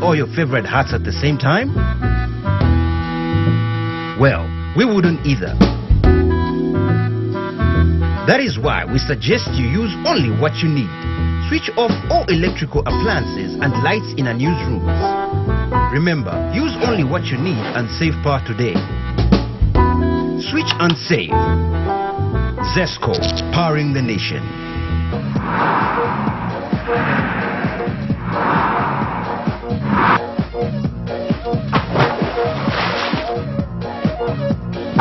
all your favorite hats at the same time? Well, we wouldn't either. That is why we suggest you use only what you need. Switch off all electrical appliances and lights in our newsrooms. Remember, use only what you need and save power today. Switch and save. Zesco, powering the nation.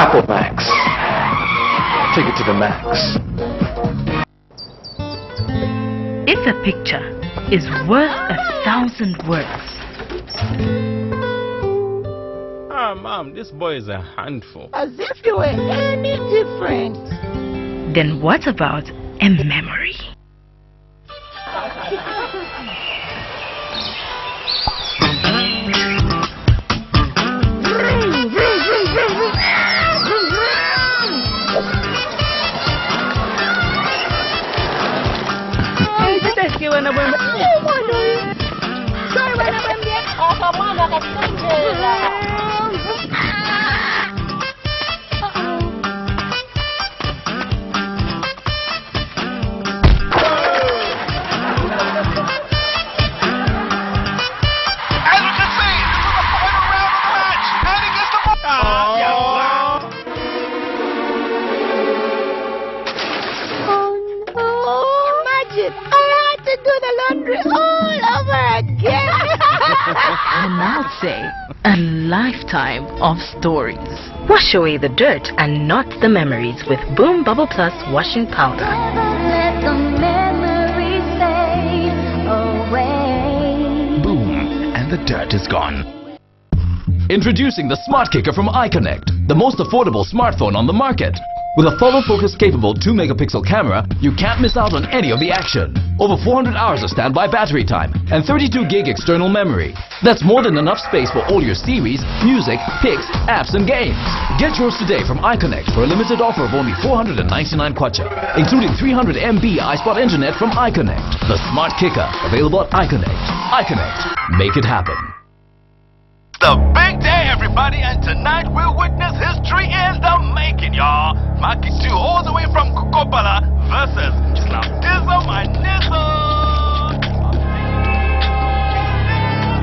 Apple Max. Take it to the max. If a picture is worth 1,000 words. Mom, this boy is a handful. As if you were any different. Then what about a memory? And I'll say a lifetime of stories. Wash away the dirt and not the memories with Boom Bubble Plus washing powder. Let the memories fade away. Boom, and the dirt is gone. Introducing the Smart Kicker from iConnect, the most affordable smartphone on the market. With a follow focus capable 2-megapixel camera, you can't miss out on any of the action. Over 400 hours of standby battery time and 32 gig external memory. That's more than enough space for all your series, music, pics, apps and games. Get yours today from iConnect for a limited offer of only 499 kwacha, including 300 MB iSpot internet from iConnect. The Smart Kicker, available at iConnect. iConnect, make it happen. The big day, everybody, and tonight we'll witness history in the making, y'all. Maki 2 all the way from Kokopala versus Slaptism and Nizzle.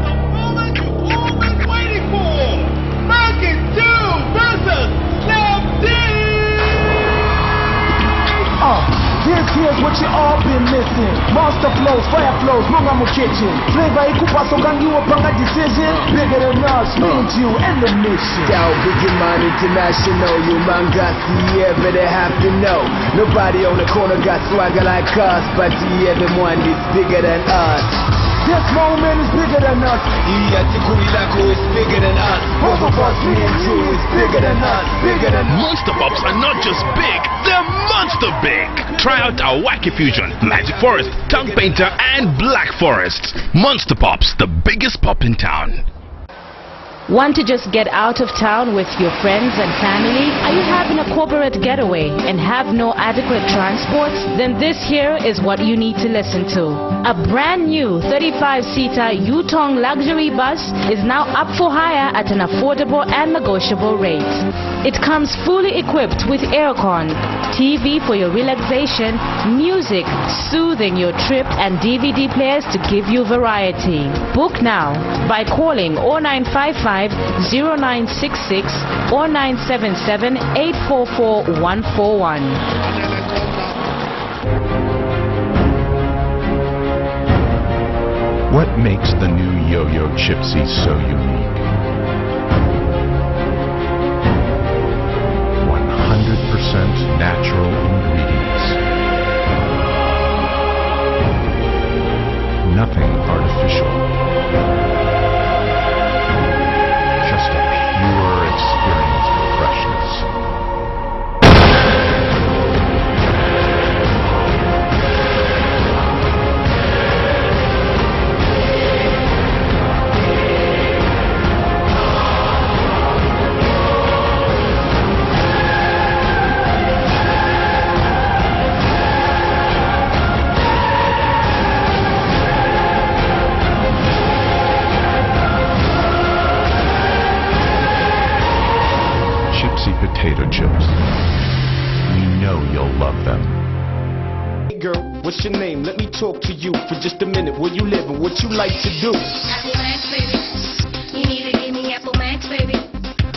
The moment you've all been waiting for. Maki 2 versus Slaptism. Here's what you all been missing. Monster flows, fire flows, Mungamu kitchen. Flavor ikupa so can you upon a decision? Bigger than us, me and you and the mission. Down Biggie Man International, you man got the ever they have to know. Nobody on the corner got swagger like us, but the other one is bigger than us. This moment is bigger than us. Yatikurilaku is bigger than us. Both of us, me and you, is bigger than us. Bigger than us. Monster Pops are not just big, they're monster big. Try out our Wacky Fusion, Magic Forest, Tongue Painter, and Black Forest. Monster Pops, the biggest pop in town. Want to just get out of town with your friends and family? Are you having a corporate getaway and have no adequate transport? Then this here is what you need to listen to. A brand new 35-seater Yutong luxury bus is now up for hire at an affordable and negotiable rate. It comes fully equipped with aircon, TV for your relaxation, music soothing your trip, and DVD players to give you variety. Book now by calling 0955 0966 or 977 844 141. What makes the new Yo-Yo Chipsy so unique? 100% natural ingredients. Nothing artificial. Just a pure experience of freshness. Gypsy potato chips. We know you'll love them. Hey girl, what's your name? Let me talk to you for just a minute. Where you live and what you like to do? Apple Max, baby. You need to give me Apple Max, baby.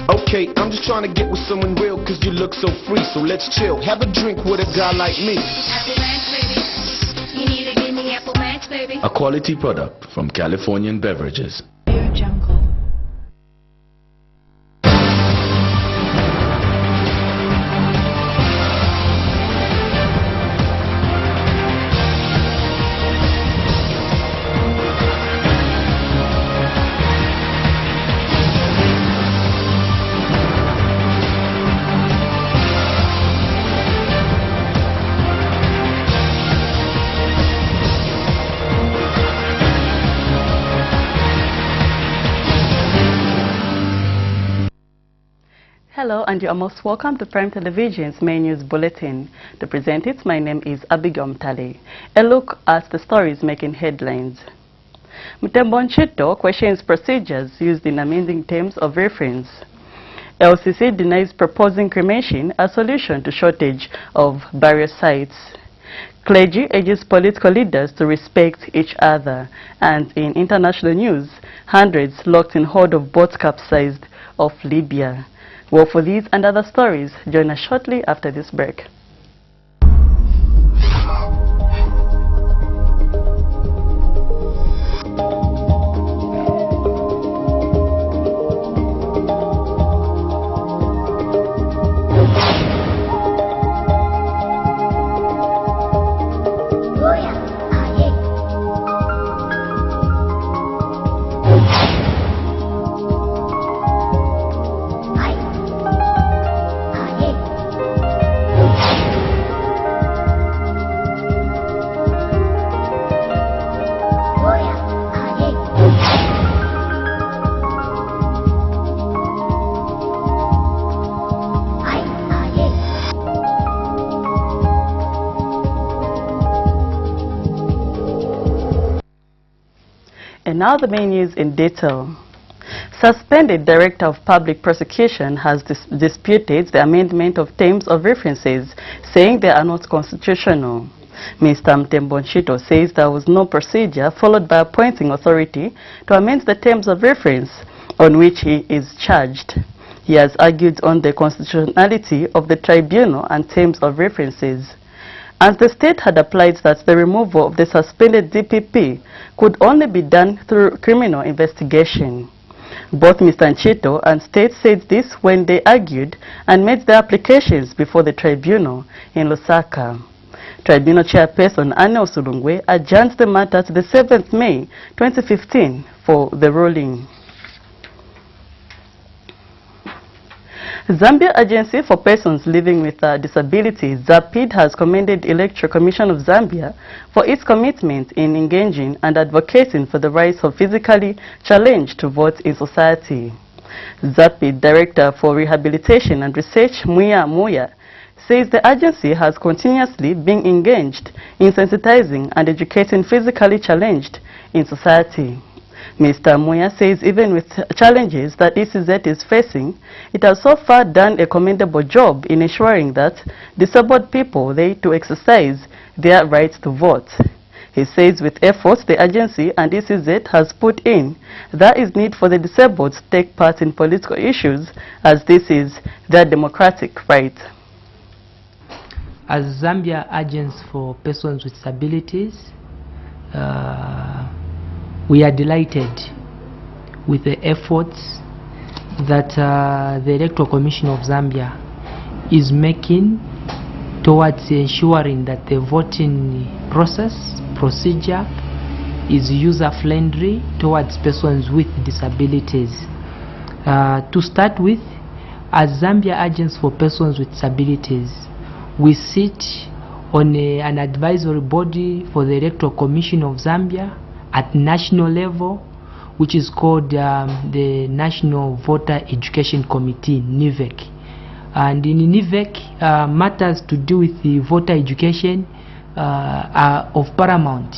Okay, I'm just trying to get with someone real cause you look so free. So let's chill, have a drink with a guy like me. Apple Max, baby. You need to give me Apple Max, baby. A quality product from Californian Beverages. Jungle. Hello, and you are most welcome to Prime Television's Main News Bulletin. To present it, my name is Abigail Mtale. A look at the stories making headlines. Mtembo Nchito questions procedures used in amending terms of reference. LCC denies proposing cremation a solution to shortage of burial sites. Clergy urges political leaders to respect each other. And in international news, hundreds locked in horde of boats capsized off Libya. Well, for these and other stories, join us shortly after this break. And now the main news in detail. Suspended Director of Public Prosecution has disputed the amendment of terms of references, saying they are not constitutional. Mr. Mtembo Nchito says there was no procedure followed by appointing authority to amend the terms of reference on which he is charged. He has argued on the constitutionality of the tribunal and terms of references, as the state had applied that the removal of the suspended DPP could only be done through criminal investigation. Both Mr. Nchito and state said this when they argued and made their applications before the tribunal in Lusaka. Tribunal Chairperson Anne Osulungwe adjourned the matter to the 7th May 2015 for the ruling. Zambia Agency for Persons Living with Disabilities, ZAPID, has commended Electoral Commission of Zambia for its commitment in engaging and advocating for the rights of physically challenged to vote in society. ZAPID Director for Rehabilitation and Research, Muya Muya, says the agency has continuously been engaged in sensitizing and educating physically challenged in society. Mr. Muya says even with challenges that ECZ is facing, it has so far done a commendable job in ensuring that disabled people are able to exercise their right to vote. He says with efforts the agency and ECZ has put in, there is need for the disabled to take part in political issues, as this is their democratic right. As Zambia Agents for Persons with Disabilities, we are delighted with the efforts that the Electoral Commission of Zambia is making towards ensuring that the voting procedure is user-friendly towards persons with disabilities. To start with, as Zambia Agents for Persons with Disabilities, we sit on an advisory body for the Electoral Commission of Zambia at national level, which is called the National Voter Education Committee, NIVEC. And in NIVEC, matters to do with the voter education are of paramount.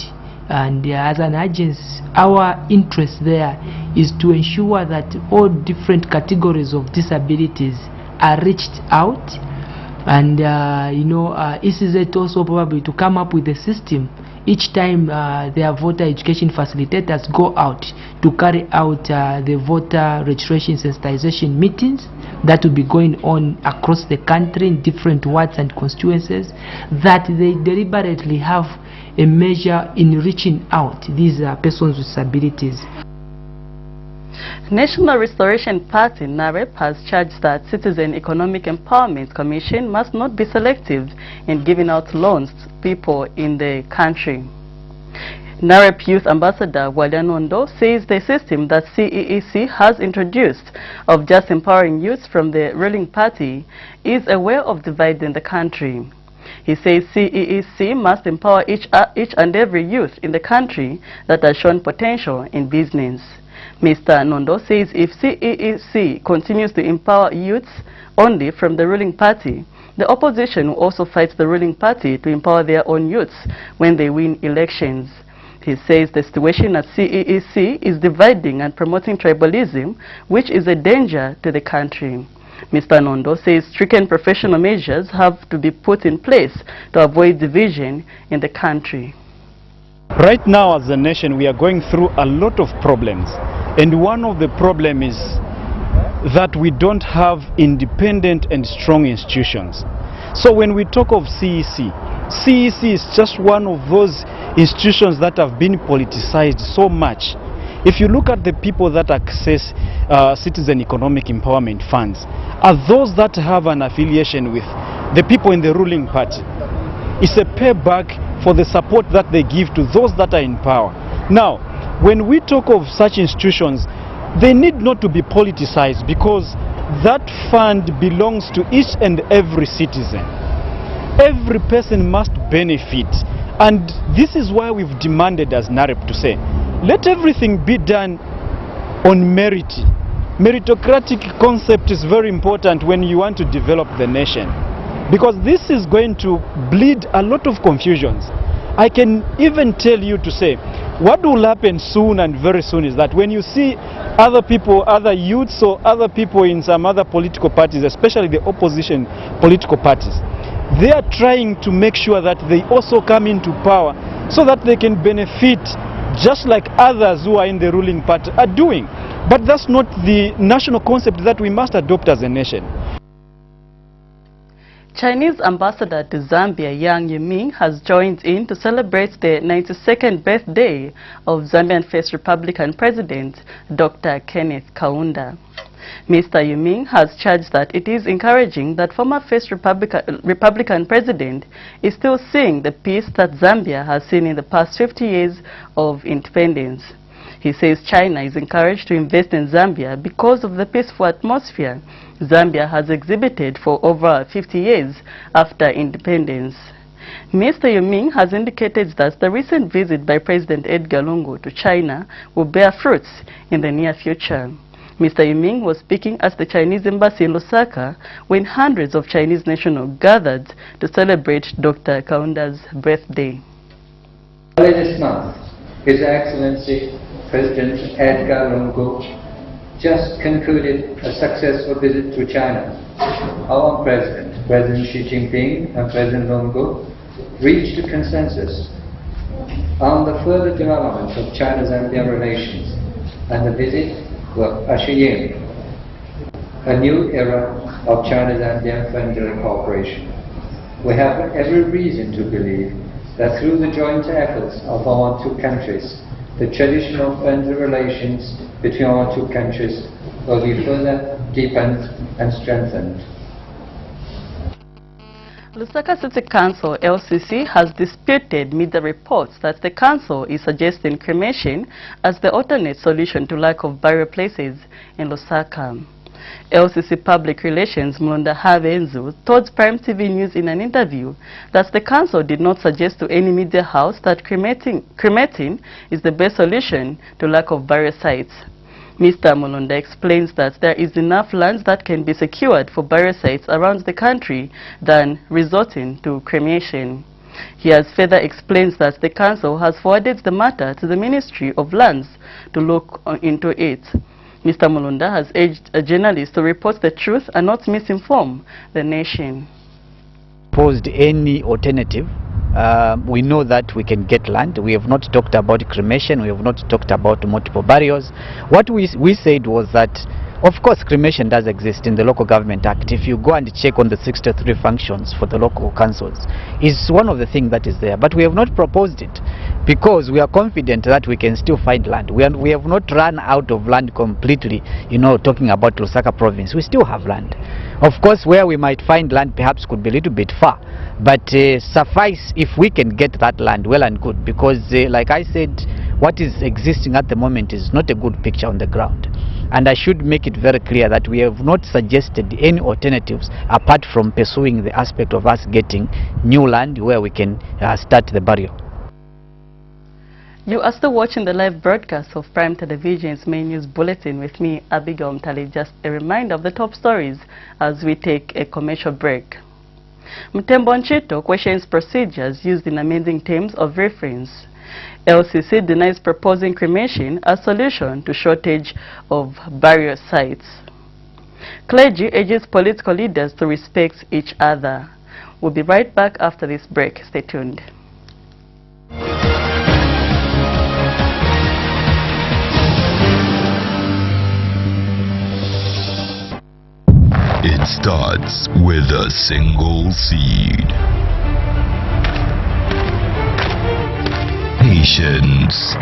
And as an agency, our interest there is to ensure that all different categories of disabilities reached out, and ECZ also probably to come up with a system each time their voter education facilitators go out to carry out the voter registration sensitization meetings that will be going on across the country in different wards and constituencies, that they deliberately have a measure in reaching out these persons with disabilities. National Restoration Party, NAREP, has charged that Citizen Economic Empowerment Commission must not be selective in giving out loans to people in the country. NAREP Youth Ambassador Walian Ondo says the system that CEEC has introduced of just empowering youths from the ruling party is a way of dividing the country. He says CEEC must empower each and every youth in the country that has shown potential in business. Mr. Nondo says if CEEC continues to empower youths only from the ruling party, the opposition will also fight the ruling party to empower their own youths when they win elections. He says the situation at CEEC is dividing and promoting tribalism, which is a danger to the country. Mr. Nondo says strict and professional measures have to be put in place to avoid division in the country. Right now as a nation we are going through a lot of problems, and one of the problems is that we don't have independent and strong institutions. So when we talk of CEC, CEC is just one of those institutions that have been politicized so much. If you look at the people that access Citizen Economic Empowerment Funds, are those that have an affiliation with the people in the ruling party. It's a payback for the support that they give to those that are in power. Now, when we talk of such institutions, they need not to be politicized because that fund belongs to each and every citizen. Every person must benefit, and this is why we've demanded as NAREP to say, let everything be done on merit. Meritocratic concept is very important when you want to develop the nation, because this is going to bleed a lot of confusions. I can even tell you to say, what will happen soon and very soon is that when you see other people, other youths or other people in some other political parties, especially the opposition political parties, they are trying to make sure that they also come into power so that they can benefit just like others who are in the ruling party are doing. But that's not the national concept that we must adopt as a nation. Chinese ambassador to Zambia, Yang Yiming, has joined in to celebrate the 92nd birthday of Zambian First Republican President, Dr. Kenneth Kaunda. Mr. Yiming has charged that it is encouraging that former First Republican President is still seeing the peace that Zambia has seen in the past 50 years of independence. He says China is encouraged to invest in Zambia because of the peaceful atmosphere Zambia has exhibited for over 50 years after independence. Mr. Yiming has indicated that the recent visit by President Edgar Lungu to China will bear fruits in the near future. Mr. Yiming was speaking at the Chinese embassy in Lusaka when hundreds of Chinese nationals gathered to celebrate Dr. Kaunda's birthday. Early this month, His Excellency President Edgar Lungu just concluded a successful visit to China. Our President, President Xi Jinping and President Lungu reached a consensus on the further development of China-Zambia relations, and the visit will usher in a new era of China-Zambia friendly cooperation. We have every reason to believe that through the joint efforts of our two countries, the traditional friendly relations between our two countries will be further deepened and strengthened. Lusaka City Council, LCC, has disputed media reports that the council is suggesting cremation as the alternate solution to lack of burial places in Lusaka. LCC Public Relations Mulonda Havenzu told Prime TV News in an interview that the council did not suggest to any media house that cremating is the best solution to lack of burial sites. Mr. Mulonda explains that there is enough land that can be secured for burial sites around the country than resorting to cremation. He has further explained that the council has forwarded the matter to the Ministry of Lands to look into it. Mr. Mulunda has urged journalists to report the truth and not misinform the nation. Posed any alternative. We know that we can get land. We have not talked about cremation. We have not talked about multiple burials. What we said was that, of course, cremation does exist in the Local Government Act. If you go and check on the 63 functions for the local councils, it's one of the things that is there. But we have not proposed it because we are confident that we can still find land. We have not run out of land completely, talking about Lusaka province. We still have land. Of course, where we might find land perhaps could be a little bit far. But suffice if we can get that land, well and good. Because like I said, what is existing at the moment is not a good picture on the ground. And I should make it very clear that we have not suggested any alternatives apart from pursuing the aspect of us getting new land where we can start the burial. You are still watching the live broadcast of Prime Television's main news bulletin with me, Abigail Mtali. Just a reminder of the top stories as we take a commercial break. Mtembo Nchito questions procedures used in amending terms of reference. LCC denies proposing cremation as solution to shortage of burial sites. Clergy urges political leaders to respect each other. We'll be right back after this break. Stay tuned. It starts with a single seed. Patience.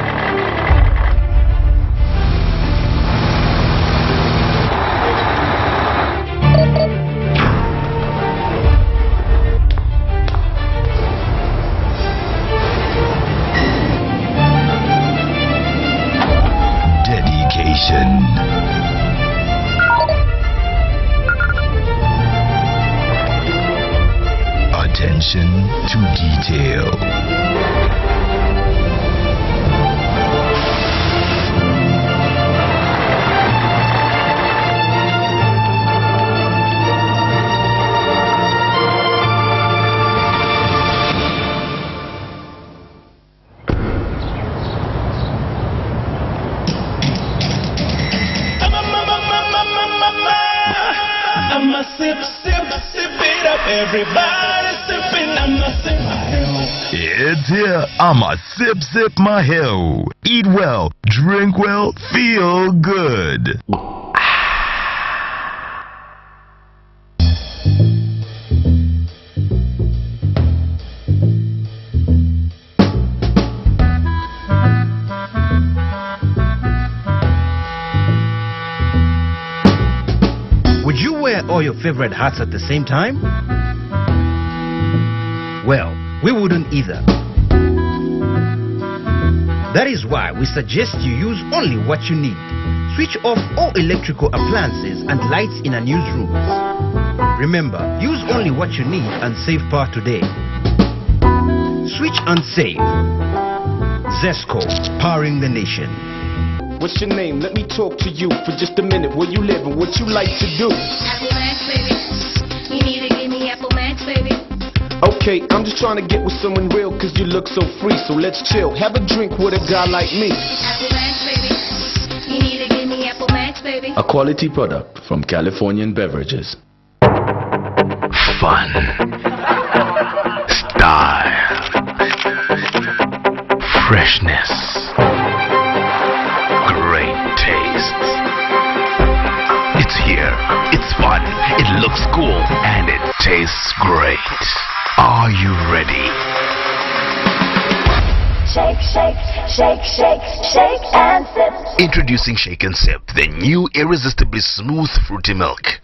Dedication. Attention to detail. I'ma sip it up. Everybody sipping, I'ma sip my hell. It's here. I'ma sip my hell. Eat well, drink well, feel good. Would you wear all your favorite hats at the same time? Well, we wouldn't either. That is why we suggest you use only what you need. Switch off all electrical appliances and lights in unused rooms. Remember, use only what you need and save power today. Switch and save. Zesco, powering the nation. What's your name? Let me talk to you for just a minute. Where you live and what you like to do? Apple Max, baby. You need to give me Apple Max, baby. Okay, I'm just trying to get with someone real cause you look so free. So let's chill, have a drink with a guy like me. Apple Max, baby. You need to give me Apple Max, baby. A quality product from Californian Beverages. Fun. Style. Freshness. Great taste. It's here. It's fun. It looks cool. And it tastes great. Are you ready? Shake, shake, shake, shake, shake and sip. Introducing Shake and Sip, the new irresistibly smooth fruity milk.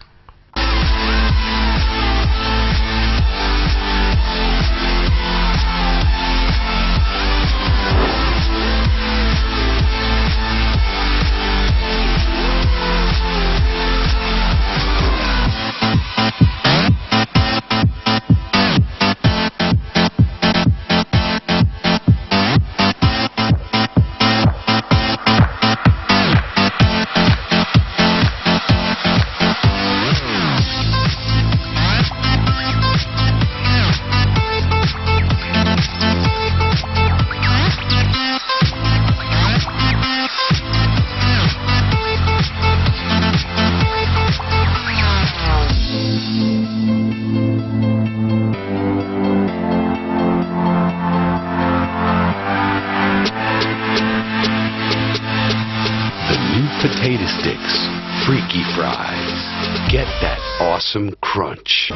awesome crunch.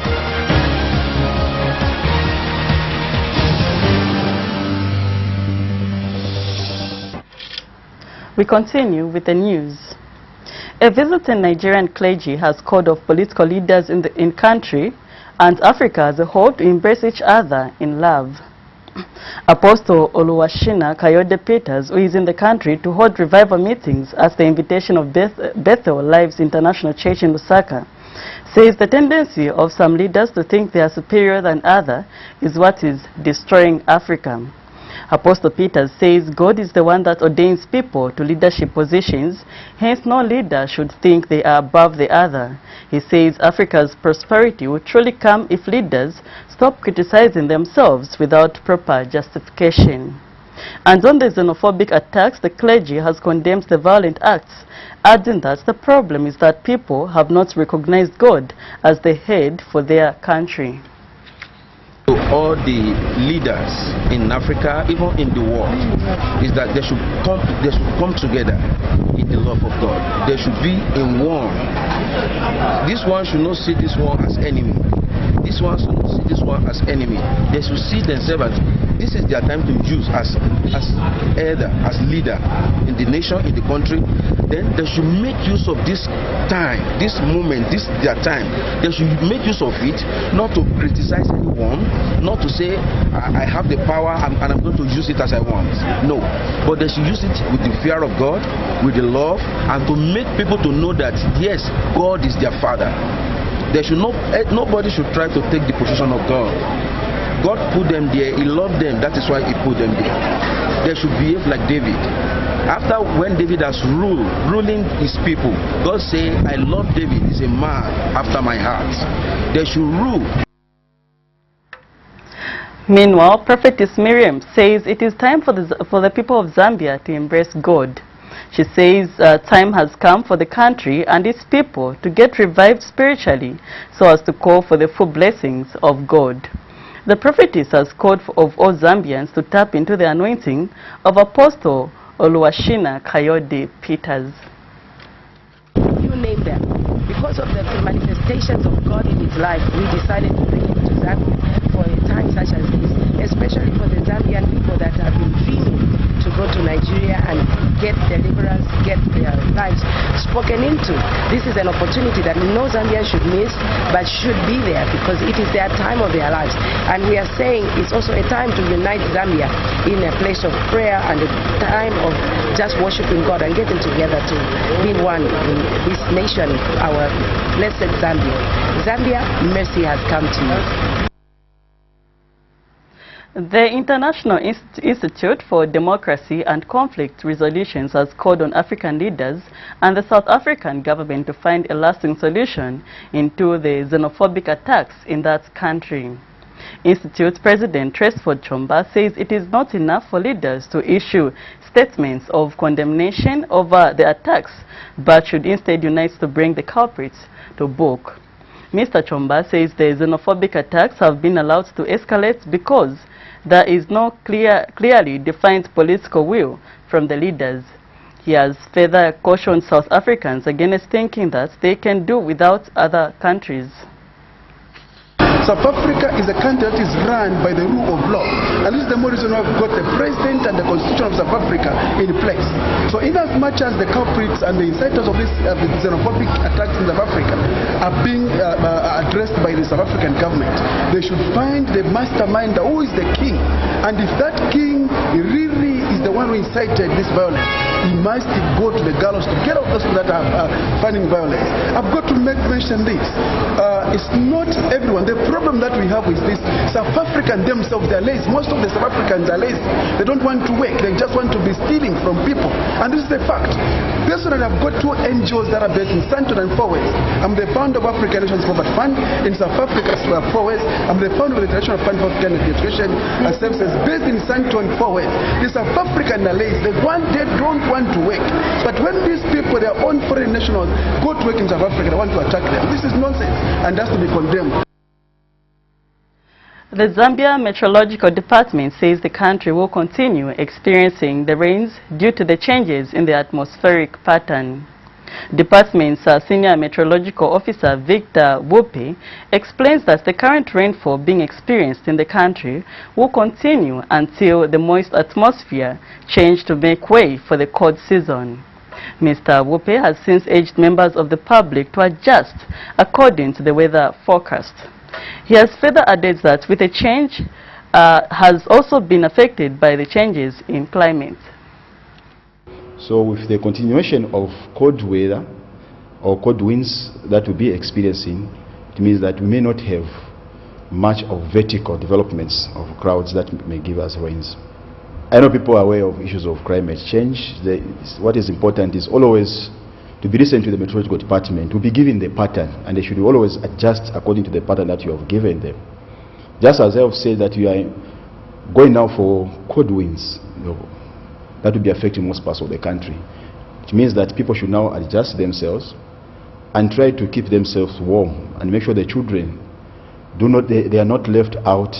We continue with the news. A visiting Nigerian clergy has called on political leaders in country and Africa as a whole to embrace each other in love. Apostle Oluwashina Kayode Peters, who is in the country to hold revival meetings at the invitation of Bethel Lives International Church in Lusaka, says the tendency of some leaders to think they are superior than others is what is destroying Africa. Apostle Peters says God is the one that ordains people to leadership positions, hence no leader should think they are above the other. He says Africa's prosperity will truly come if leaders stop criticizing themselves without proper justification. And on the xenophobic attacks, the clergy has condemned the violent acts, adding that the problem is that people have not recognized God as the head for their country. To all the leaders in Africa, even in the world, is that they should come together in the love of God. They should be in one. This one should not see this one as enemy. This one should not see this one as enemy. They should see themselves as this is their time to use as elder, as leader in the nation, in the country. Then they should make use of this time, this moment, this their time. They should make use of it, not to criticize anyone, not to say I have the power and I'm going to use it as I want. No, but they should use it with the fear of God, with the love, and to make people to know that yes, God is their Father. They should not, nobody should try to take the position of God. God put them there, He loved them, that is why He put them there. They should behave like David. After when David has ruling his people, God said, I love David, he's a man after my heart. They should rule. Meanwhile, Prophetess Miriam says it is time for the people of Zambia to embrace God. She says time has come for the country and its people to get revived spiritually so as to call for the full blessings of God. The prophetess has called for all Zambians to tap into the anointing of Apostle Oluwashina Kayode Peters. You name them. Because of the manifestations of God in his life, we decided to bring him to Zambia for a time such as this, especially for the Zambian people that have been dreaming to go to Nigeria and get deliverance, get their lives spoken into. This is an opportunity that no Zambian should miss, but should be there because it is their time of their lives. And we are saying it's also a time to unite Zambia in a place of prayer and a time of just worshiping God and getting together to be one in this nation, our blessed Zambia. Zambia, mercy has come to you. The International Institute for Democracy and Conflict Resolutions has called on African leaders and the South African government to find a lasting solution into the xenophobic attacks in that country. Institute President Tresford Chomba says it is not enough for leaders to issue statements of condemnation over the attacks, but should instead unite to bring the culprits to book. Mr. Chomba says the xenophobic attacks have been allowed to escalate because there is no clearly defined political will from the leaders. He has further cautioned South Africans against thinking that they can do without other countries. South Africa is a country that is run by the rule of law. And this is the more reason why we've got the president and the constitution of South Africa in place. So in as much as the culprits and the inciters of this xenophobic attacks in South Africa are being addressed by the South African government, they should find the mastermind who is the king. And if that king really is the one who incited this violence, he must go to the gallows to get out those that are finding violence. I've got to mention this. It's not everyone. The problem that we have is this. South Africans themselves, they're lazy. Most of the South Africans are lazy. They don't want to work. They just want to be stealing from people. And this is the fact. Personally, I've got two NGOs that are based in Sandton and Four West. I'm the founder of African Nations Poverty Fund in South Africa, Four West. I'm the founder of the International Fund for African Education and Services based in Sandton and Four West. The South Africans are lazy. They don't want to work. But when these people, their own foreign nationals, go to work in South Africa, they want to attack them. This is nonsense and has to be condemned. The Zambia Meteorological Department says the country will continue experiencing the rains due to the changes in the atmospheric pattern. Department's Senior Meteorological Officer Victor Wupe explains that the current rainfall being experienced in the country will continue until the moist atmosphere change to make way for the cold season. Mr. Wupe has since urged members of the public to adjust according to the weather forecast. He has further added that with the change has also been affected by the changes in climate. So with the continuation of cold weather or cold winds that we'll be experiencing, it means that we may not have much of vertical developments of clouds that may give us rains. I know people are aware of issues of climate change. What is important is always to be listening to the meteorological department, to be given the pattern, and they should always adjust according to the pattern that you have given them. Just as I have said that we are going now for cold winds, that will be affecting most parts of the country. It means that people should now adjust themselves and try to keep themselves warm and make sure the children they are not left out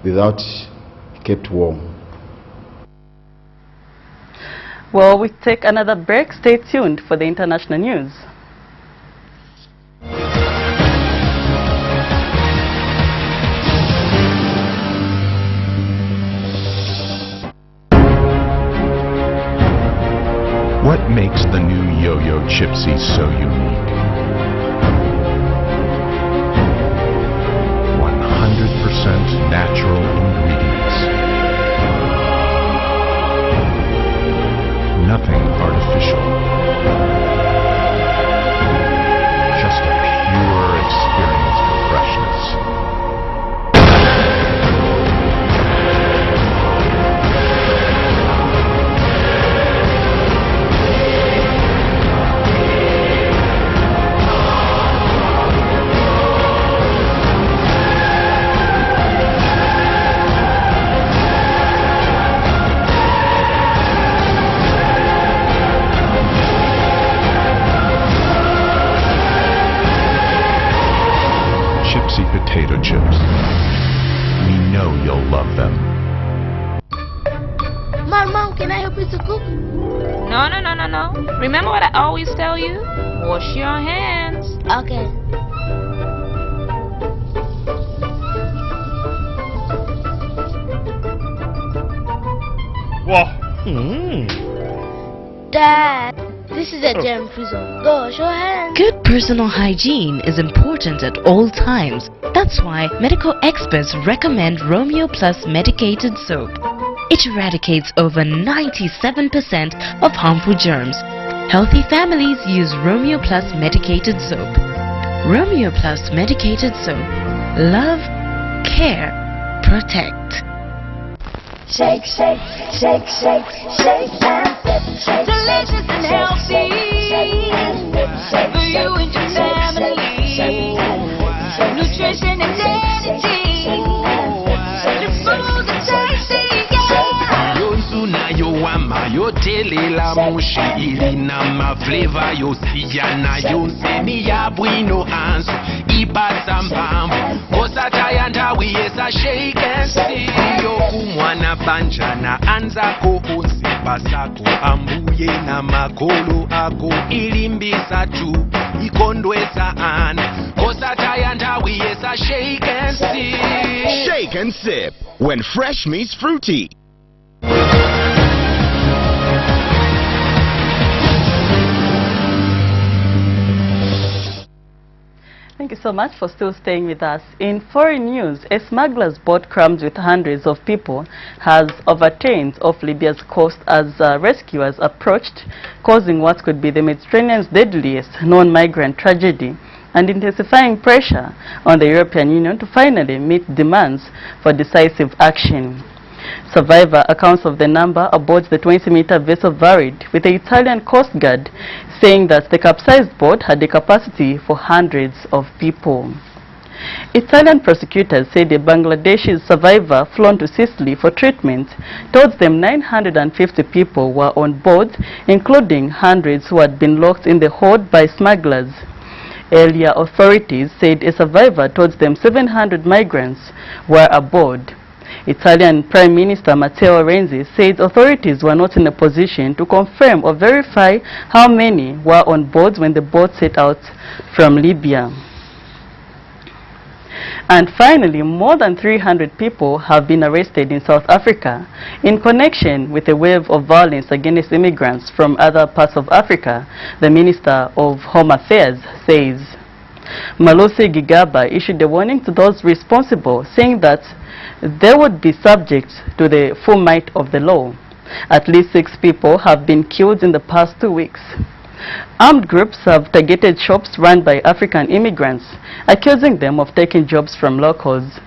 without kept warm. Well, we take another break. Stay tuned for the international news. What makes the new Yo-Yo Chipsy so unique? 100% natural ingredients. Nothing artificial. Just a pure experience for freshness. Chipsy potato chips. We know you'll love them. Mom, can I help you to cook? No. Remember what I always tell you? Wash your hands. Okay. Dad, this is a germ-free zone. Go wash your hands. Good personal hygiene is important at all times. That's why medical experts recommend Romeo Plus medicated soap. It eradicates over 97% of harmful germs. Healthy families use Romeo Plus medicated soap. Romeo Plus medicated soap. Love, care, protect. Shake, shake, shake, shake, shake and sip. Delicious and healthy for you and your family. Nutrition and energy. Your food is tasty, yeah. Yonzuna yowama yotelela mushi ilina mafleva yosiyana yonsemi yabwino anso ibasa mpamvu kosataya ndawi yesa shake and see yokumwana banjana anzako onse basako ambuye na makolo ako ilimbisa tu ikondwesa ana kosataya ndawi yesa shake and see. Shake and sip when fresh meets fruity. Thank you so much for still staying with us. In foreign news, a smuggler's boat crammed with hundreds of people has overturned off Libya's coast as rescuers approached, causing what could be the Mediterranean's deadliest non-migrant tragedy and intensifying pressure on the European Union to finally meet demands for decisive action. Survivor accounts of the number aboard the 20-meter vessel varied, with the Italian Coast Guard saying that the capsized boat had a capacity for hundreds of people. Italian prosecutors said a Bangladeshi survivor flown to Sicily for treatment told them 950 people were on board, including hundreds who had been locked in the hold by smugglers. Earlier, authorities said a survivor told them 700 migrants were aboard. Italian Prime Minister Matteo Renzi said authorities were not in a position to confirm or verify how many were on board when the boat set out from Libya. And finally, more than 300 people have been arrested in South Africa in connection with a wave of violence against immigrants from other parts of Africa, the Minister of Home Affairs says. Malusi Gigaba issued a warning to those responsible, saying that they would be subject to the full might of the law. At least 6 people have been killed in the past 2 weeks. Armed groups have targeted shops run by African immigrants, accusing them of taking jobs from locals.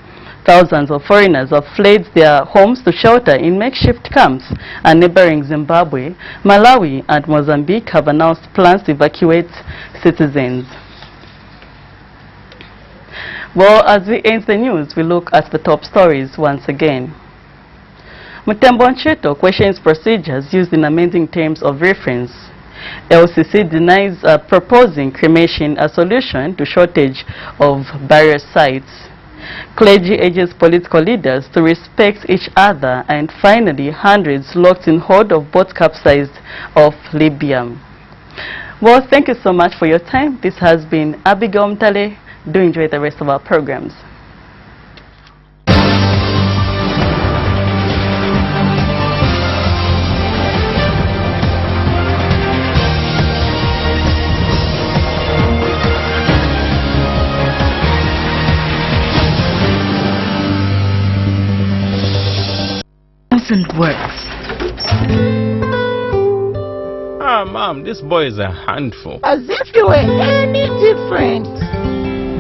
Thousands of foreigners have fled their homes to shelter in makeshift camps, and neighboring Zimbabwe, Malawi and Mozambique have announced plans to evacuate citizens. Well, as we end the news, we look at the top stories once again. Mutembo Ncheto questions procedures used in amending terms of reference. LCC denies proposing cremation a solution to shortage of burial sites. Clergy urges political leaders to respect each other. And finally, hundreds locked in hold of boat capsized off Libya. Well, thank you so much for your time. This has been Abigail Mtale. Do enjoy the rest of our programs. Works. Ah, Mom, this boy is a handful. As if you were any different.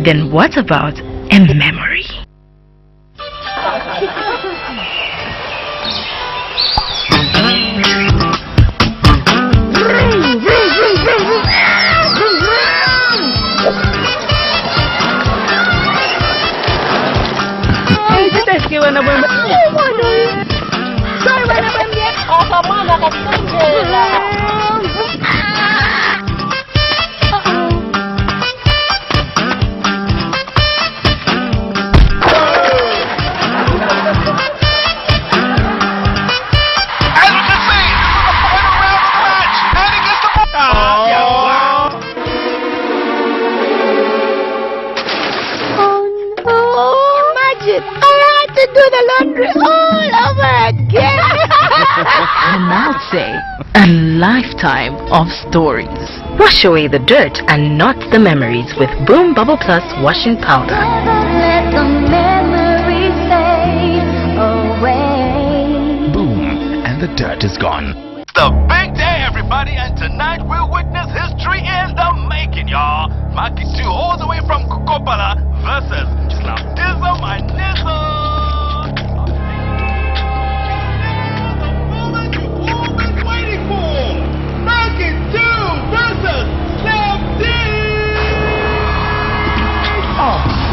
Then what about a memory? And I'll say a lifetime of stories. Wash away the dirt and not the memories with Boom Bubble Plus washing powder. Let the memories fade away. Boom, and the dirt is gone. The big day, everybody, and tonight we'll witness history in the making, y'all. Maki 2 all the way from Kukopala versus Slapdism and Nizzle.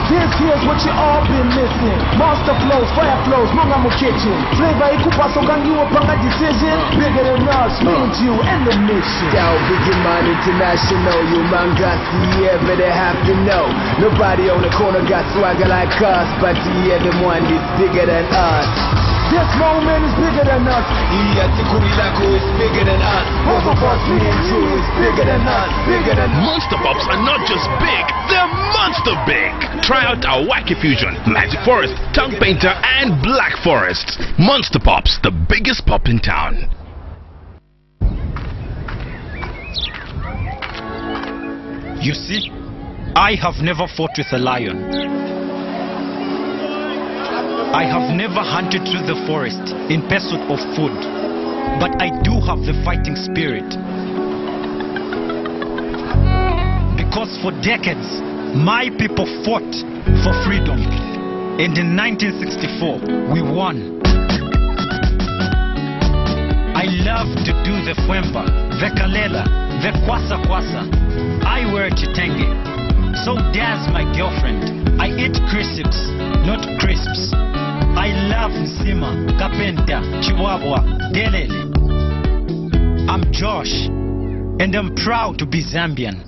This here's what you all been missing. Monster flows, fire flows, Munga Mu kitchen. Flavor ikupa so can you upon a decision. Bigger than us, me and you and the mission. Yo, Biggie Man International, you man got the yeah, but they have to know. Nobody on the corner got swagger like us, but yeah, the one is bigger than us. This moment is bigger than us. Yeah, Tikurilako is bigger than us. Both of us, me and you, is bigger than us. Bigger than us. Monster Pops are not just big, they're monster big. Try out our Wacky Fusion, Magic Forest, Tongue Painter, and Black Forest. Monster Pops, the biggest pop in town. You see, I have never fought with a lion. I have never hunted through the forest in pursuit of food, but I do have the fighting spirit. Because for decades, my people fought for freedom, and in 1964, we won. I love to do the Fwemba, the Kalela, the Kwasa Kwasa. I wear Chitenge, so does my girlfriend. I eat crisps, not crisps. I love Nsima, Kapenta, Chihuahua, Delele. I'm Josh, and I'm proud to be Zambian.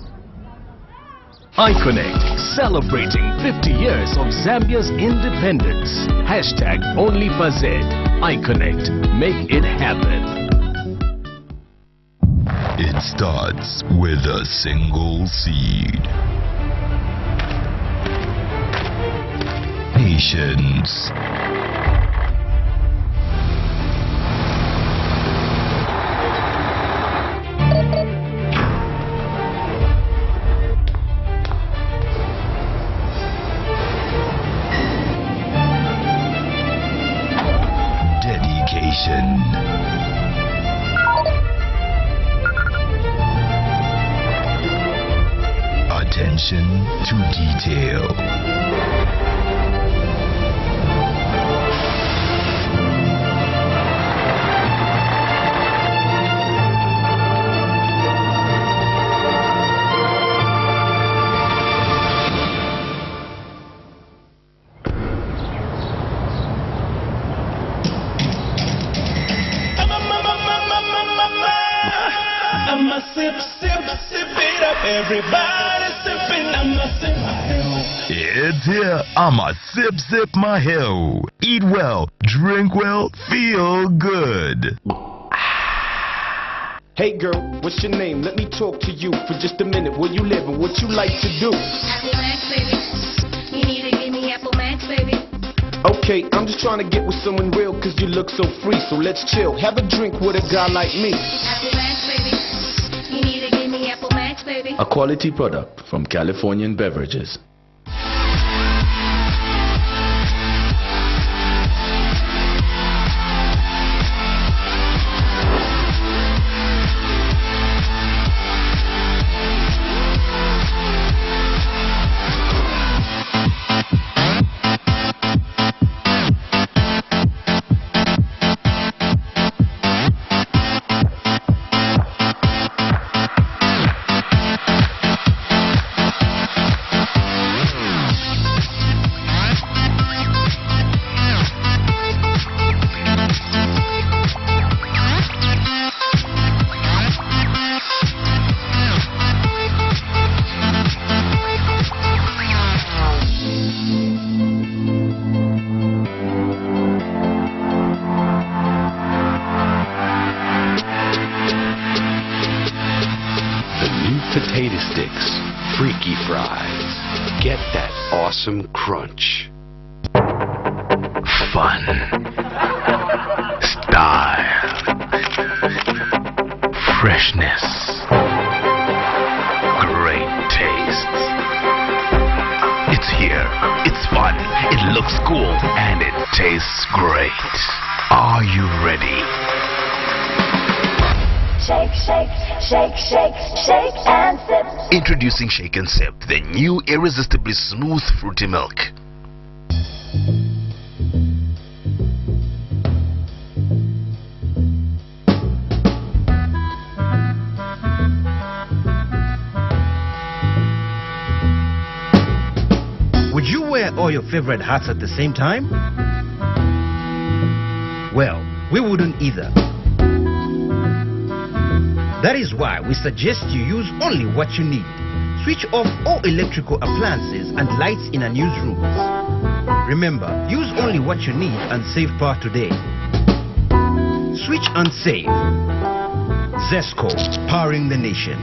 iConnect, celebrating 50 years of Zambia's independence. Hashtag #OnlyFazed. iConnect, make it happen. It starts with a single seed. Patience. Dedication. Attention to detail. I'ma sip it up. Everybody sipping, I'ma sip my hell. It's here. I'ma sip my hell. Eat well, drink well, feel good. Hey girl, what's your name? Let me talk to you for just a minute. Where you live and what you like to do? Apple Max, baby. You need to give me Apple Max, baby. Okay, I'm just trying to get with someone real cause you look so free. So let's chill, have a drink with a guy like me. Apple Max, baby. You need to give me Apple Max, baby. A quality product from Californian Beverages. Potato sticks, freaky fries. Get that awesome crunch. Fun. Style. Freshness. Great taste. It's here. It's fun. It looks cool. And it tastes great. Are you ready? Shake, shake, shake, shake, shake and sip. Introducing Shake and Sip, the new irresistibly smooth fruity milk. Would you wear all your favorite hats at the same time? Well, we wouldn't either. That is why we suggest you use only what you need. Switch off all electrical appliances and lights in unused rooms. Remember, use only what you need and save power today. Switch and save. Zesco, powering the nation.